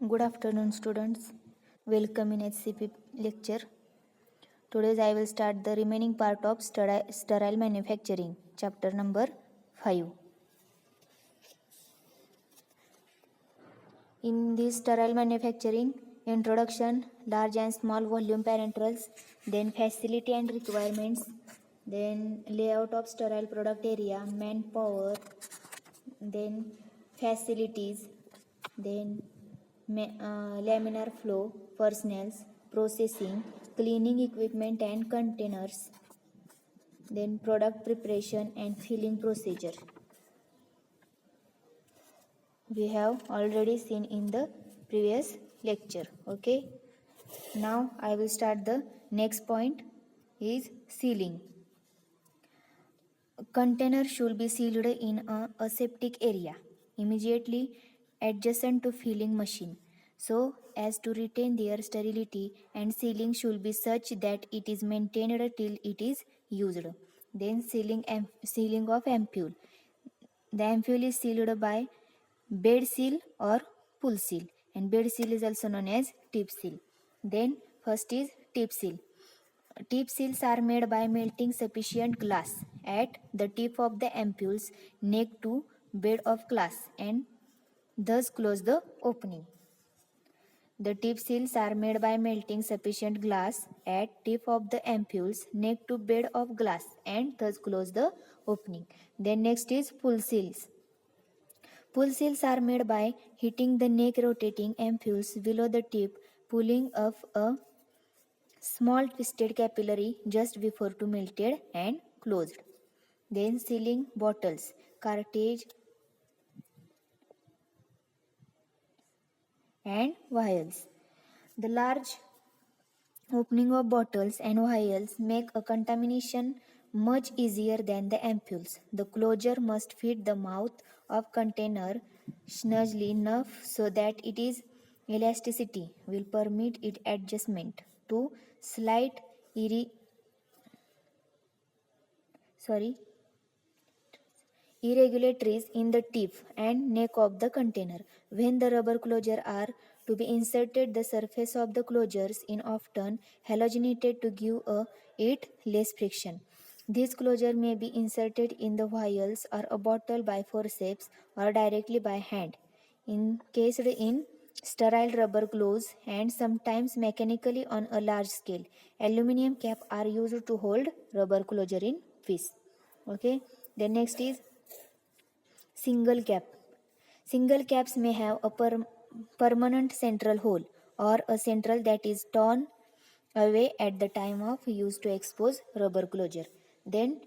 Good afternoon, students. Welcome in HCP lecture. Today I will start the remaining part of sterile manufacturing, chapter number 5. In this sterile manufacturing, introduction, large and small volume parenterals, then facility and requirements, then layout of sterile product area, manpower, then facilities, then laminar flow, personnels, processing, cleaning equipment and containers, then product preparation and filling procedure. We have already seen in the previous lecture. Okay. Now I will start the next point is sealing. A container should be sealed in a aseptic area immediately adjacent to filling machine so as to retain their sterility, and sealing should be such that it is maintained till it is used. Then sealing of ampule. The ampule is sealed by bed seal or pull seal, and bed seal is also known as tip seal. Then first is tip seal. Tip seals are made by melting sufficient glass at the tip of the ampule's neck to bed of glass and thus close the opening. The tip seals are made by melting sufficient glass at tip of the ampule's neck to bed of glass and thus close the opening. Then next is pull seals. Pull seals are made by heating the neck rotating ampules below the tip, pulling up a small twisted capillary just before to melted and closed. Then sealing bottles, cartridge and vials. The large opening of bottles and vials make a contamination much easier than the ampules. The closure must fit the mouth of container snugly enough so that its elasticity will permit its adjustment to slight irregularities in the tip and neck of the container. When the rubber closures are to be inserted, the surface of the closures is often halogenated to give it less friction. This closure may be inserted in the vials or a bottle by forceps or directly by hand, encased in sterile rubber gloves and sometimes mechanically on a large scale. Aluminum caps are used to hold rubber closure in place. Okay. Then next is single cap. Single caps may have a permanent central hole or a central that is torn away at the time of use to expose rubber closure. Then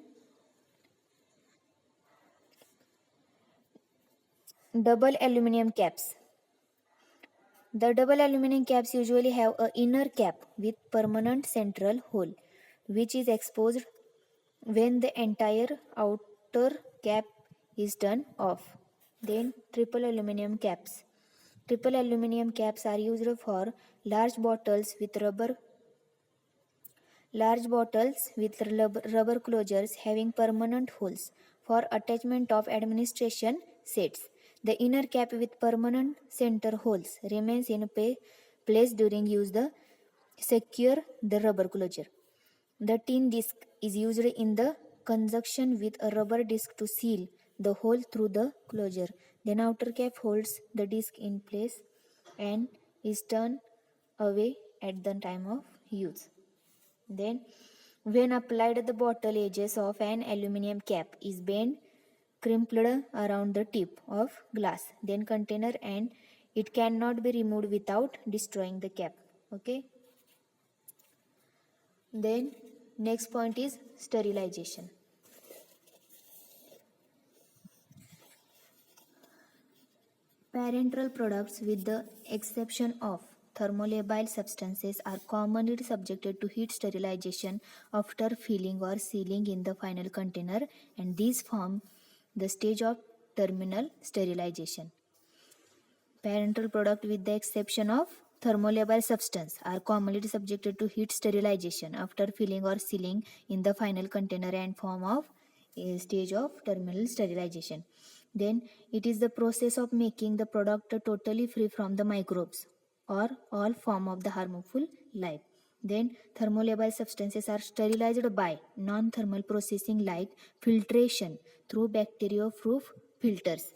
double aluminum caps. The double aluminum caps usually have a inner cap with permanent central hole which is exposed when the entire outer cap is turned off. Then triple aluminum caps. Triple aluminum caps are used for large bottles with rubber closures having permanent holes for attachment of administration sets. The inner cap with permanent center holes remains in place during use to secure the rubber closure. The tin disc is used in the conjunction with a rubber disc to seal the hole through the closure. Then outer cap holds the disc in place and is turned away at the time of use. Then when applied, the bottle edges of an aluminum cap is bent crimped around the tip of glass then container and it cannot be removed without destroying the cap. Okay. Then next point is sterilization. Parenteral products, with the exception of thermolabile substances, are commonly subjected to heat sterilization after filling or sealing in the final container, and these form the stage of terminal sterilization. Parenteral products, with the exception of thermolabile substance, are commonly subjected to heat sterilization after filling or sealing in the final container and form of a stage of terminal sterilization. Then it is the process of making the product totally free from the microbes or all form of the harmful life. Then thermolabile substances are sterilized by non-thermal processing like filtration through bacteria-proof filters.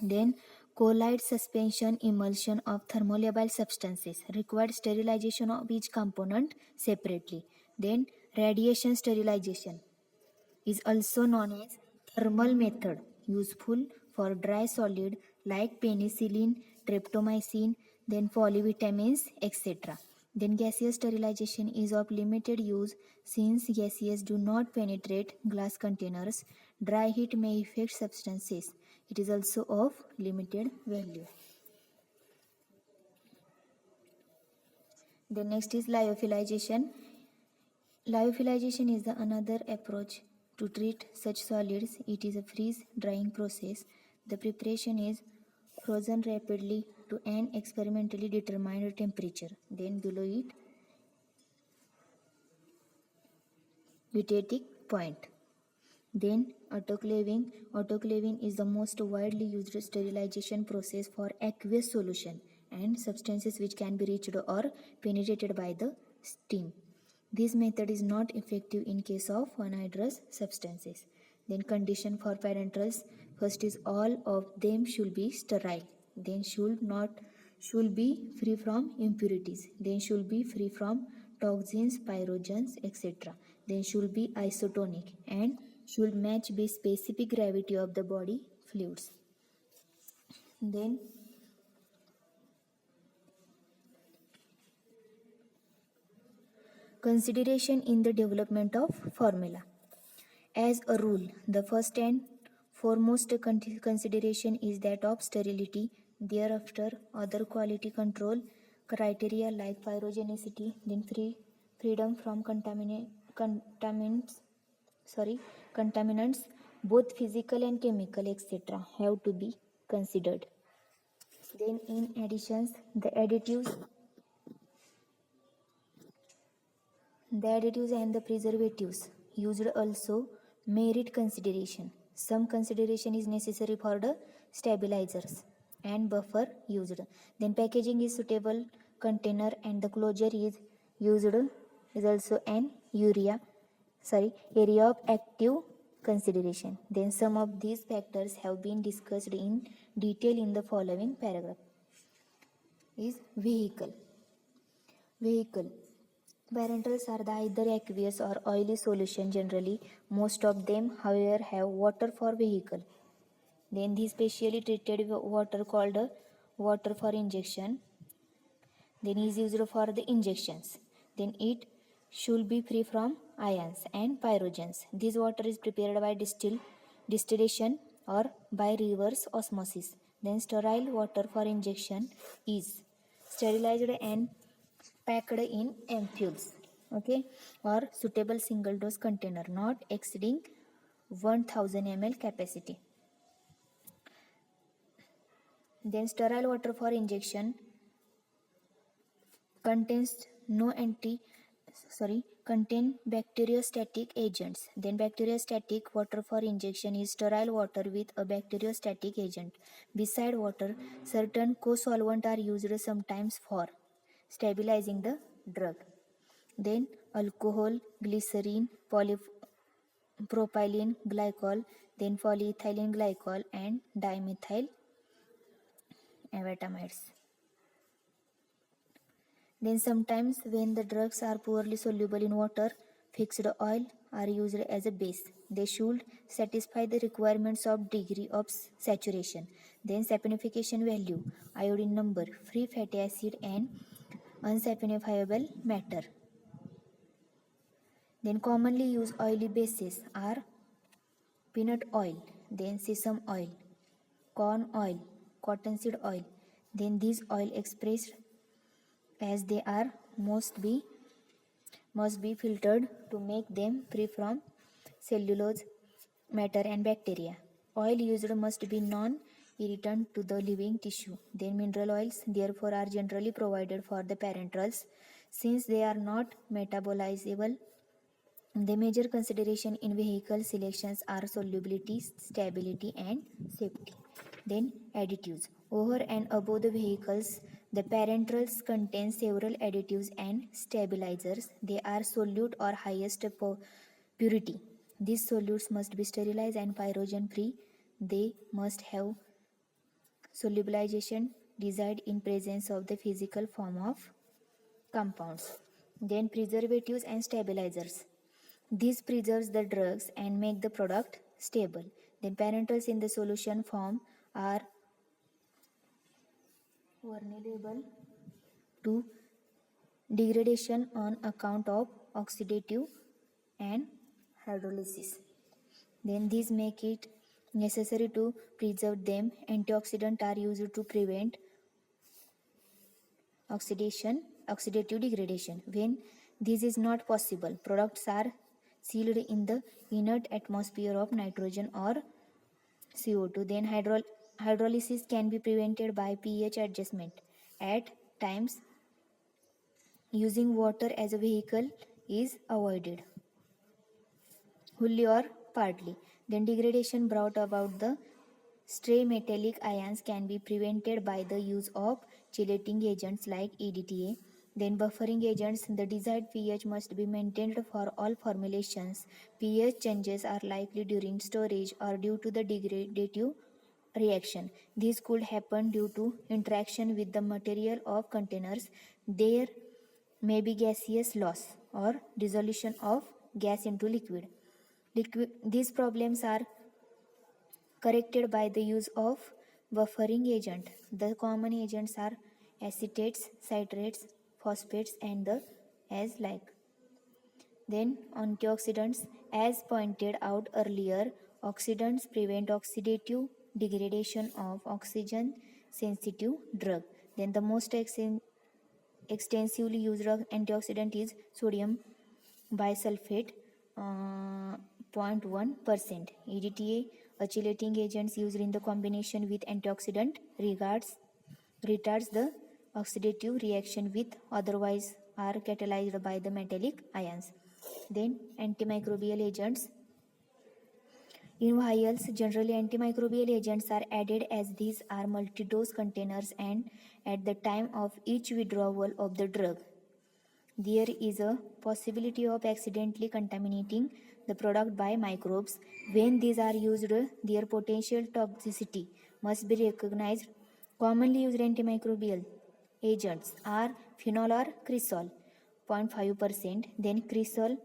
Then colloid suspension emulsion of thermolabile substances required sterilization of each component separately. Then radiation sterilization is also known as thermal method, useful for dry solid like penicillin, streptomycin, then polyvitamins, etc. Then gaseous sterilization is of limited use since gases do not penetrate glass containers. Dry heat may affect substances. It is also of limited value. The next is lyophilization. Lyophilization is the another approach to treat such solids. It is a freeze drying process. The preparation is frozen rapidly to an experimentally determined temperature. Then below it, vitiatic point. Then autoclaving. Autoclaving is the most widely used sterilization process for aqueous solution and substances which can be reached or penetrated by the steam. This method is not effective in case of anhydrous substances. Then condition for parenterals. First is all of them should be sterile. Then should be free from impurities. Then should be free from toxins, pyrogens, etc. Then should be isotonic and should match the specific gravity of the body fluids. Then consideration in the development of formula. As a rule, the first and foremost consideration is that of sterility. Thereafter, other quality control criteria like pyrogenicity, then freedom from contaminants, both physical and chemical, etc., have to be considered. Then, in addition, the additives and the preservatives used also merit consideration. Some consideration is necessary for the stabilizers and buffer used. Then packaging is suitable container and the closure is used is also an area of active consideration. Then some of these factors have been discussed in detail in the following paragraph. Is vehicle. Parenterals are the either aqueous or oily solution generally. Most of them, however, have water for vehicle. Then the specially treated water called water for injection. Then is used for the injections. Then it should be free from ions and pyrogens. This water is prepared by distillation or by reverse osmosis. Then sterile water for injection is sterilized and packed in ampoules, okay, or suitable single dose container not exceeding 1000 ml capacity. Then sterile water for injection contain bacteriostatic agents. Then bacteriostatic water for injection is sterile water with a bacteriostatic agent. Beside water, certain co-solvents are used sometimes for stabilizing the drug. Then alcohol, glycerin, propylene glycol, then polyethylene glycol and dimethyl avatamides. Then sometimes when the drugs are poorly soluble in water, fixed oil are used as a base. They should satisfy the requirements of degree of saturation. Then saponification value, iodine number, free fatty acid and unsaponifiable matter. Then commonly used oily bases are peanut oil, then sesame oil, corn oil, cottonseed oil. Then these oil expressed as they are must be filtered to make them free from cellulose matter and bacteria. Oil used must be non-irritant to the living tissue. Then mineral oils therefore are generally provided for the parenterals since they are not metabolizable The major consideration in vehicle selections are solubility, stability, and safety. Then additives. Over and above the vehicles, the parenterals contain several additives and stabilizers. They are solute or highest purity. These solutes must be sterilized and pyrogen free. They must have solubilization desired in presence of the physical form of compounds. Then preservatives and stabilizers. This preserves the drugs and make the product stable. Then parentals in the solution form are vulnerable to degradation on account of oxidative and hydrolysis. Then these make it necessary to preserve them. Antioxidants are used to prevent oxidative degradation. When this is not possible, products are sealed in the inert atmosphere of nitrogen or CO2. Then hydrolysis can be prevented by pH adjustment. At times, using water as a vehicle is avoided, wholly or partly. Then degradation brought about the stray metallic ions can be prevented by the use of chelating agents like EDTA. Then buffering agents, the desired pH must be maintained for all formulations. pH changes are likely during storage or due to the degradative reaction. This could happen due to interaction with the material of containers. There may be gaseous loss or dissolution of gas into liquid. These problems are corrected by the use of buffering agent. The common agents are acetates, citrates, phosphates, and the as like. Then antioxidants, as pointed out earlier, oxidants prevent oxidative degradation of oxygen sensitive drug. Then the most extensively used antioxidant is sodium bisulfate, 0.1%. EDTA, a chelating agent used in the combination with antioxidant, retards the oxidative reaction with otherwise are catalyzed by the metallic ions. Then antimicrobial agents. In vials, generally antimicrobial agents are added as these are multi-dose containers and at the time of each withdrawal of the drug, there is a possibility of accidentally contaminating the product by microbes. When these are used, their potential toxicity must be recognized. Commonly used antimicrobial agents are phenol or cresol, 0.5%, then cresol,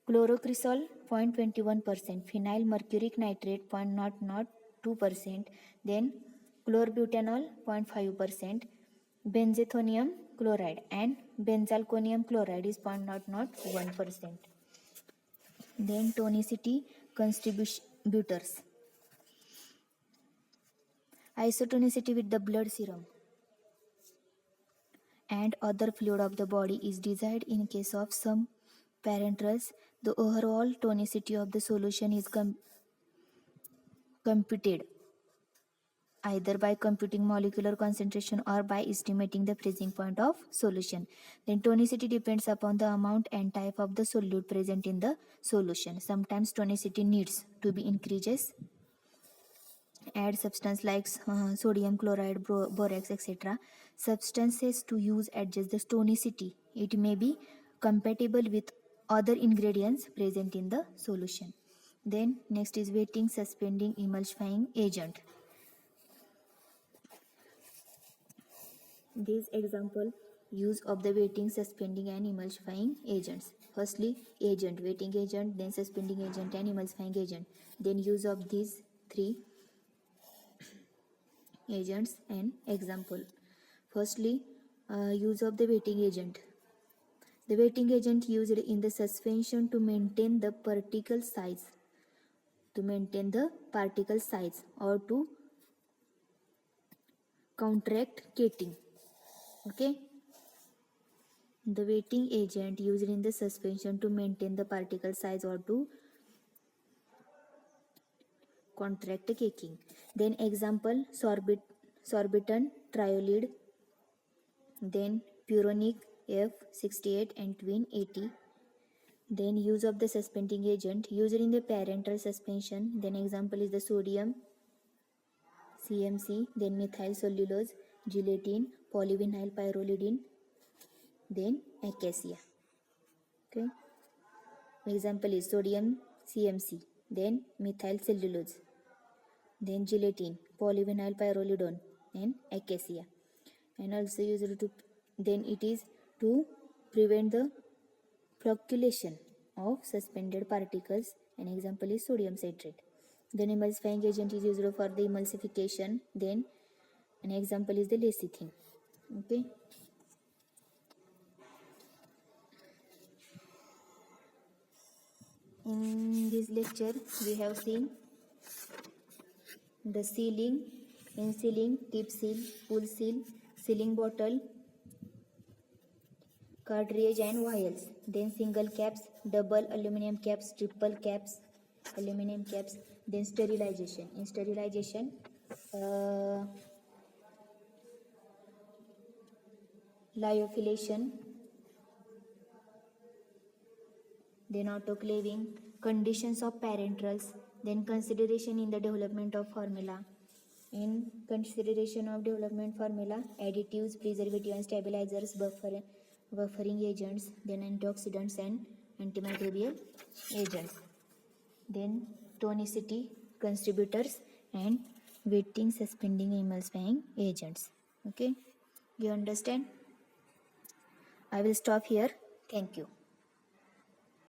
chlorocresol, 0.21%, phenyl mercuric nitrate, 0.002%, then chlorbutanol, 0.5%, benzethonium chloride and benzalkonium chloride is 0.001%. Then tonicity contributors. Isotonicity with the blood serum and other fluid of the body is desired in case of some parenterals. The overall tonicity of the solution is computed either by computing molecular concentration or by estimating the freezing point of solution. Then tonicity depends upon the amount and type of the solute present in the solution. Sometimes tonicity needs to be increases. Add substance like sodium chloride, borax, etc. Substances to use adjust the tonicity. It may be compatible with other ingredients present in the solution. Then next is wetting, suspending, emulsifying agent. These example use of the wetting, suspending and emulsifying agents. Firstly, agent, wetting agent, then suspending agent and emulsifying agent. Then use of these three agents and example. Firstly, use of the wetting agent. The wetting agent used in the suspension to maintain the particle size, or to counteract ketting. Okay. The wetting agent used in the suspension to maintain the particle size or to contract caking. Then example sorbitan triolide, then puronic F68 and twin 80, Then use of the suspending agent used in the parenteral suspension. Then example is the sodium, CMC, then methyl cellulose, gelatin, polyvinyl pyrrolidine, then acacia. Okay. Example is sodium, CMC, then methyl cellulose, then gelatin, polyvinyl pyrrolidone, and acacia. And also used to, then it is to prevent the flocculation of suspended particles. An example is sodium citrate. Then emulsifying agent is used for the emulsification. Then an example is the lecithin. Okay. In this lecture we have seen the sealing, in sealing, tip seal, pull seal, sealing bottle, cartridge and vials. Then single caps, double aluminum caps, triple caps, aluminum caps. Then sterilization. In sterilization, lyophilization, then autoclaving, conditions of parenterals, then consideration in the development of formula. In consideration of development formula, additives, preservative and stabilizers, buffering agents, then antioxidants and antimicrobial agents. Then tonicity, contributors and wetting, suspending, emulsifying agents. Okay, you understand? I will stop here. Thank you.